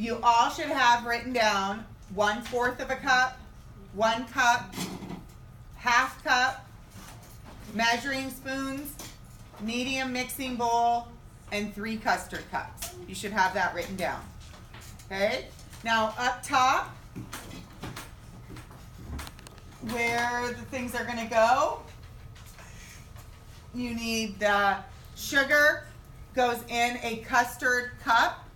You all should have written down 1/4 of a cup, 1 cup, half cup, measuring spoons, medium mixing bowl, and 3 custard cups. You should have that written down. Okay? Now up top, where the things are going to go, you need the sugar goes in a custard cup.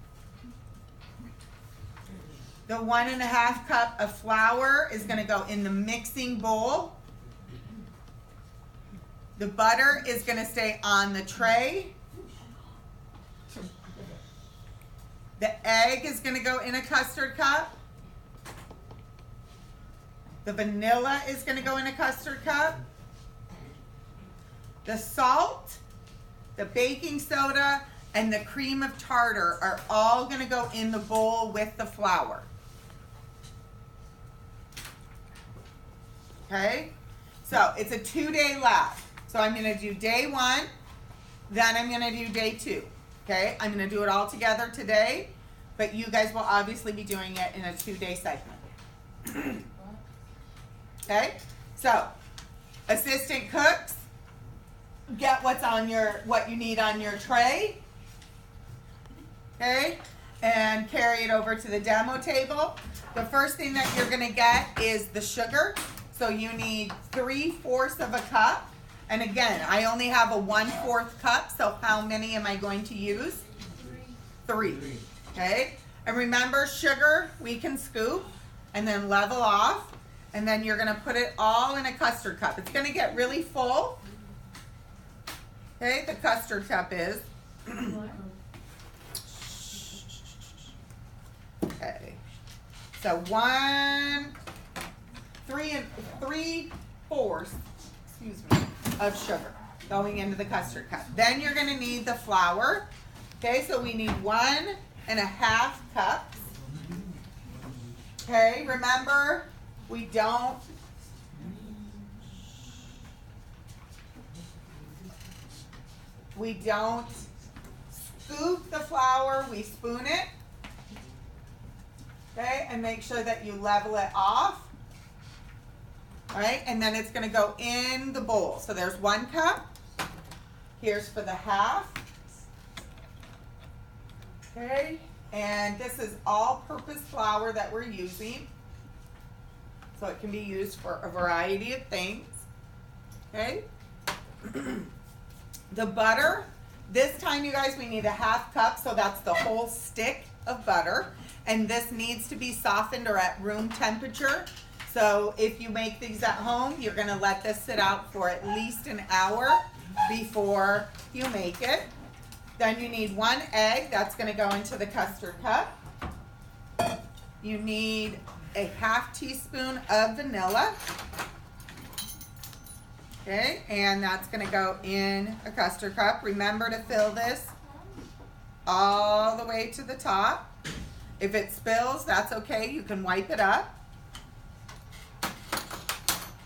The 1½ cup of flour is going to go in the mixing bowl. The butter is going to stay on the tray. The egg is going to go in a custard cup. The vanilla is going to go in a custard cup. The salt, the baking soda, and the cream of tartar are all going to go in the bowl with the flour. Okay? So it's a 2-day lab. So I'm going to do day 1, then I'm going to do day 2. Okay? I'm going to do it all together today, but you guys will obviously be doing it in a 2-day segment. Okay? So, assistant cooks, get what you need on your tray. Okay? And carry it over to the demo table. The first thing that you're going to get is the sugar. So you need 3/4 of a cup. And again, I only have a 1/4 cup, so how many am I going to use? 3. Okay? And remember, sugar, we can scoop and then level off. And then you're going to put it all in a custard cup. It's going to get really full. Okay, the custard cup is. Okay. So 3/4, excuse me, of sugar going into the custard cup. Then you're going to need the flour. Okay, so we need 1½ cups. Okay, remember, we don't scoop the flour, we spoon it. Okay, and make sure that you level it off. All right, and then it's going to go in the bowl. So there's 1 cup. Here's for the half. Okay, and this is all-purpose flour that we're using. So it can be used for a variety of things. Okay. The butter, this time you guys, we need a ½ cup, so that's the whole stick of butter. And this needs to be softened or at room temperature. So if you make these at home, you're going to let this sit out for at least an hour before you make it. Then you need 1 egg, that's going to go into the custard cup. You need a ½ teaspoon of vanilla. Okay, and that's going to go in a custard cup. Remember to fill this all the way to the top. If it spills, that's okay. You can wipe it up.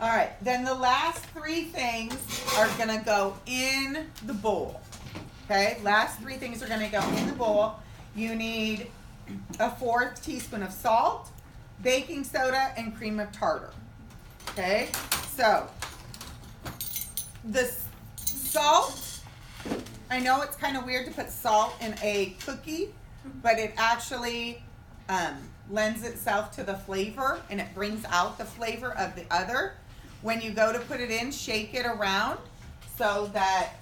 All right, then the last 3 things are going to go in the bowl. Okay, last 3 things are going to go in the bowl. You need a 1/4 teaspoon of salt, baking soda, and cream of tartar. Okay, so the salt, I know it's kind of weird to put salt in a cookie, but it actually lends itself to the flavor, and it brings out the flavor of the other. When you go to put it in, shake it around so that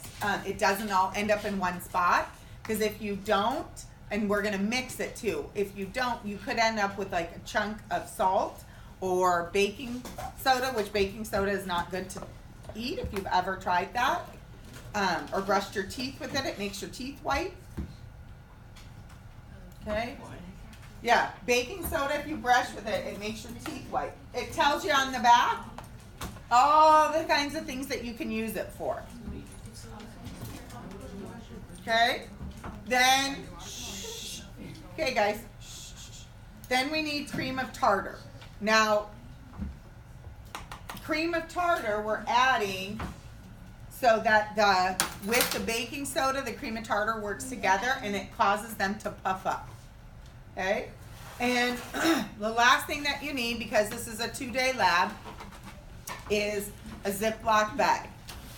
it doesn't all end up in one spot. Because if you don't, and we're going to mix it too, if you don't, you could end up with like a chunk of salt or baking soda, which baking soda is not good to eat if you've ever tried that. Or brushed your teeth with it, it makes your teeth white. Okay? Yeah, baking soda, if you brush with it, it makes your teeth white. It tells you on the back all the kinds of things that you can use it for. Okay? Then, okay guys, then we need cream of tartar. Now, cream of tartar we're adding so that with the baking soda, the cream of tartar works together and it causes them to puff up. Okay? And the last thing that you need, because this is a 2-day lab, is a Ziploc bag.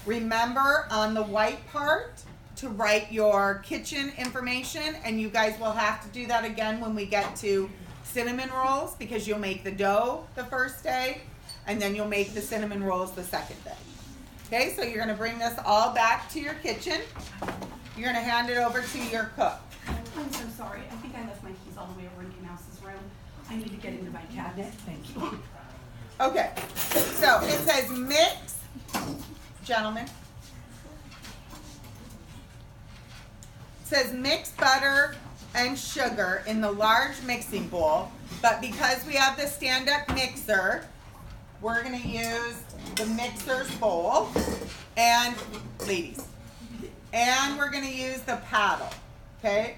Remember on the white part to write your kitchen information, and you guys will have to do that again when we get to cinnamon rolls, because you'll make the dough the first day and then you'll make the cinnamon rolls the second day. Okay, so you're going to bring this all back to your kitchen. You're going to hand it over to your cook. I'm so sorry. I think I left my keys all the way over in Kim House's room. I need to get into my cabinet. Thank you. Okay, so it says mix, gentlemen. It says mix butter and sugar in the large mixing bowl, but because we have the stand-up mixer, we're going to use the mixer's bowl, and ladies, and we're going to use the paddle, okay?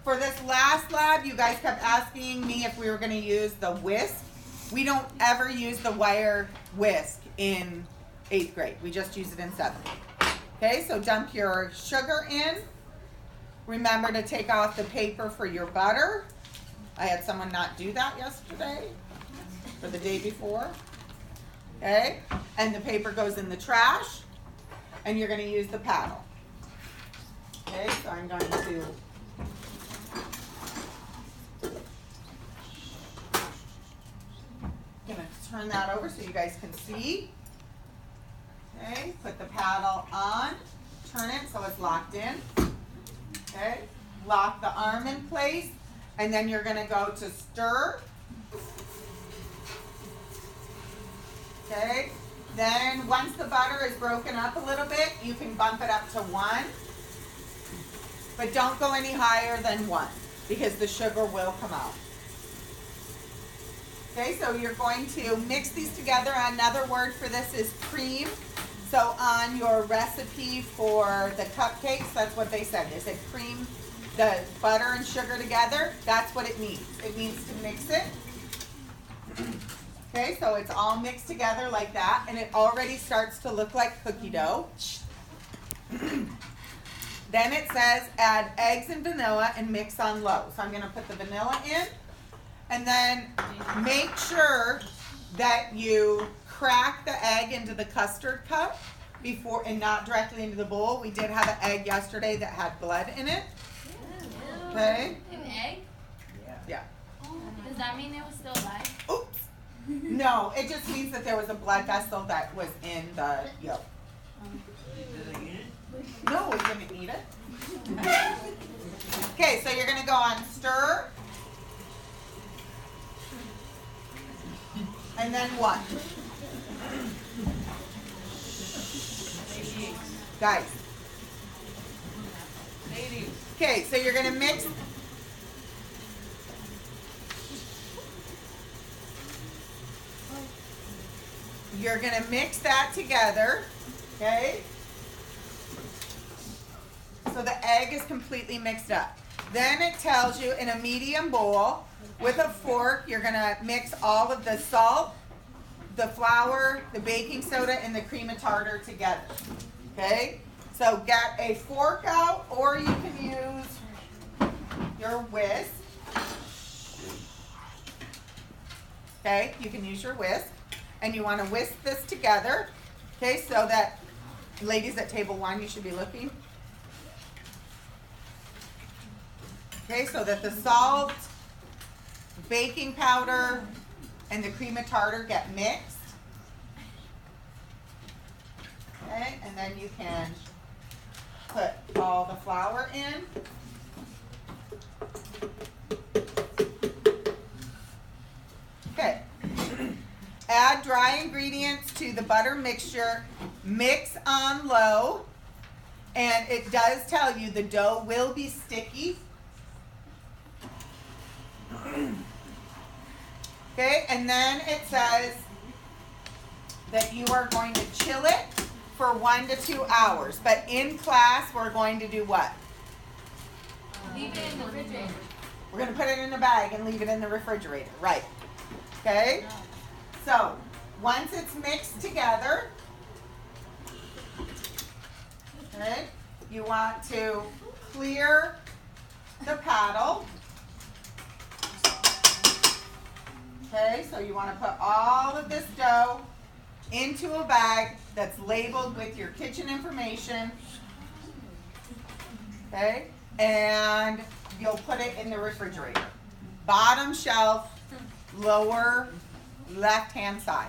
For this last lab, you guys kept asking me if we were going to use the whisk. We don't ever use the wire whisk in 8th grade. We just use it in 7th. Okay, so dump your sugar in. Remember to take off the paper for your butter. I had someone not do that yesterday or the day before. Okay, and the paper goes in the trash, and you're going to use the paddle. Okay, so I'm going to turn that over so you guys can see. Okay, put the paddle on, turn it so it's locked in. Okay, lock the arm in place, and then you're going to go to stir. Okay, then once the butter is broken up a little bit, you can bump it up to 1, but don't go any higher than 1 because the sugar will come out. Okay, so you're going to mix these together. Another word for this is cream. So on your recipe for the cupcakes, that's what they said. They said cream the butter and sugar together. That's what it means. It means to mix it. Okay, so it's all mixed together like that, and it already starts to look like cookie dough. Then it says add eggs and vanilla and mix on low. So I'm going to put the vanilla in, and then make sure that you crack the egg into the custard cup before, and not directly into the bowl. We did have an egg yesterday that had blood in it. Okay. An egg? Yeah. Does that mean it was still alive? Oops. No, it just means that there was a blood vessel that was in the yolk. No, we didn't eat it. Okay, so you're going to go on stir. And then what? Guys. Okay, so you're going to mix. You're going to mix that together, okay? So the egg is completely mixed up. Then it tells you in a medium bowl with a fork, you're going to mix all of the salt, the flour, the baking soda, and the cream of tartar together, okay? So get a fork out, or you can use your whisk. Okay, you can use your whisk. And you want to whisk this together, okay, so that, ladies at table 1, you should be looking. Okay, so that the salt, baking powder, and the cream of tartar get mixed. Okay, and then you can put all the flour in. Okay. Add dry ingredients to the butter mixture, mix on low, and it does tell you the dough will be sticky. Okay, and then it says that you are going to chill it for 1 to 2 hours, but in class we're going to do what? Leave it in the refrigerator. We're going to put it in a bag and leave it in the refrigerator, right? Okay? So, once it's mixed together, okay, you want to clear the paddle. So you want to put all of this dough into a bag that's labeled with your kitchen information. Okay? And you'll put it in the refrigerator. Bottom shelf, lower left-hand side.